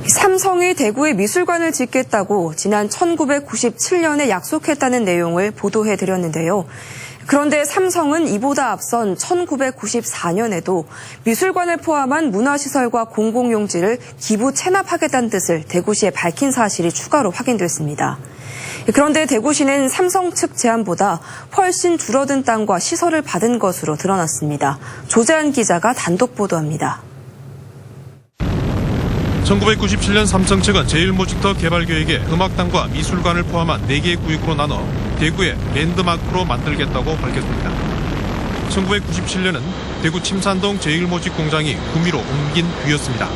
삼성이 대구에 미술관을 짓겠다고 지난 1997년에 약속했다는 내용을 보도해드렸는데요. 그런데 삼성은 이보다 앞선 1994년에도 미술관을 포함한 문화시설과 공공용지를 기부 체납하겠다는 뜻을 대구시에 밝힌 사실이 추가로 확인됐습니다. 그런데 대구시는 삼성 측 제안보다 훨씬 줄어든 땅과 시설을 받은 것으로 드러났습니다. 조재한 기자가 단독 보도합니다. 1997년 삼성 측은 제1모직터 개발계획에 음악당과 미술관을 포함한 4개의 구역으로 나눠 대구의 랜드마크로 만들겠다고 밝혔습니다. 1997년은 대구 침산동 제1모직 공장이 구미로 옮긴 뒤였습니다.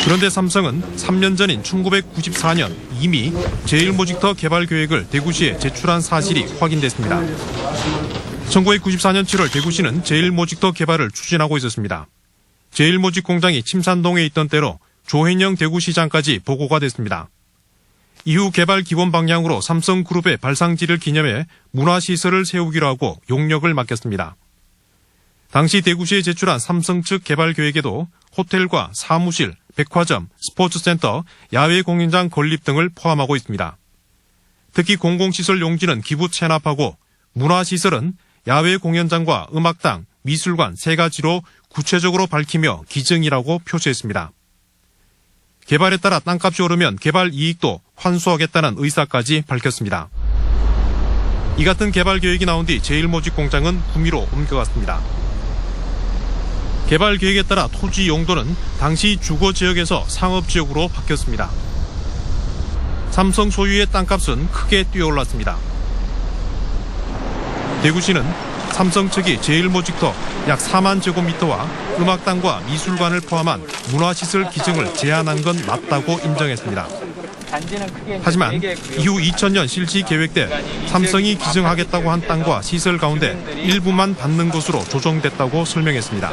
그런데 삼성은 3년 전인 1994년 이미 제1모직터 개발계획을 대구시에 제출한 사실이 확인됐습니다. 1994년 7월 대구시는 제1모직터 개발을 추진하고 있었습니다. 제1모직 공장이 침산동에 있던 때로 조혜영 대구시장까지 보고가 됐습니다. 이후 개발 기본 방향으로 삼성그룹의 발상지를 기념해 문화시설을 세우기로 하고 용역을 맡겼습니다. 당시 대구시에 제출한 삼성 측 개발 계획에도 호텔과 사무실, 백화점, 스포츠센터, 야외 공연장 건립 등을 포함하고 있습니다. 특히 공공시설 용지는 기부 체납하고 문화시설은 야외 공연장과 음악당, 미술관 3가지로 구체적으로 밝히며 기증이라고 표시했습니다. 개발에 따라 땅값이 오르면 개발 이익도 환수하겠다는 의사까지 밝혔습니다. 이 같은 개발 계획이 나온 뒤 제1모직 공장은 구미로 옮겨갔습니다. 개발 계획에 따라 토지 용도는 당시 주거지역에서 상업지역으로 바뀌었습니다. 삼성 소유의 땅값은 크게 뛰어올랐습니다. 대구시는 삼성 측이 제1모직터 약 4만 제곱미터와 음악당과 미술관을 포함한 문화시설 기증을 제안한 건 맞다고 인정했습니다. 하지만 이후 2000년 실시 계획 때 삼성이 기증하겠다고 한 땅과 시설 가운데 일부만 받는 것으로 조정됐다고 설명했습니다.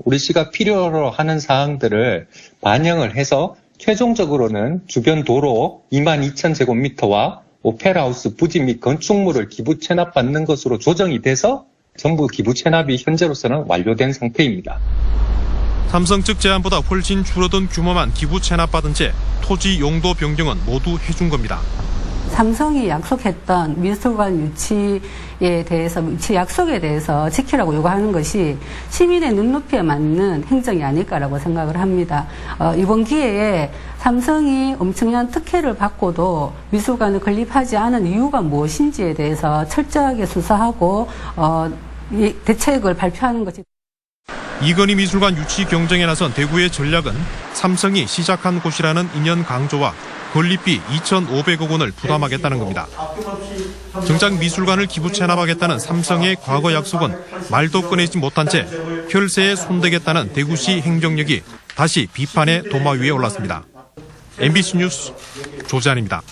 우리 시가 필요로 하는 사항들을 반영을 해서 최종적으로는 주변 도로 22,000제곱미터와 오페라하우스 부지 및 건축물을 기부 체납받는 것으로 조정이 돼서 전부 기부 체납이 현재로서는 완료된 상태입니다. 삼성 측 제안보다 훨씬 줄어든 규모만 기부 체납받은 채 토지 용도 변경은 모두 해준 겁니다. 삼성이 약속했던 미술관 유치에 대해서 유치 약속에 대해서 지키라고 요구하는 것이 시민의 눈높이에 맞는 행정이 아닐까라고 생각을 합니다. 이번 기회에 삼성이 엄청난 특혜를 받고도 미술관을 건립하지 않은 이유가 무엇인지에 대해서 철저하게 수사하고 대책을 발표하는 것이. 이건희 미술관 유치 경쟁에 나선 대구의 전략은 삼성이 시작한 곳이라는 인연 강조와 건립비 2,500억 원을 부담하겠다는 겁니다. 정작 미술관을 기부 체납하겠다는 삼성의 과거 약속은 말도 꺼내지 못한 채 혈세에 손대겠다는 대구시 행정력이 다시 비판의 도마 위에 올랐습니다. MBC 뉴스 조재한입니다.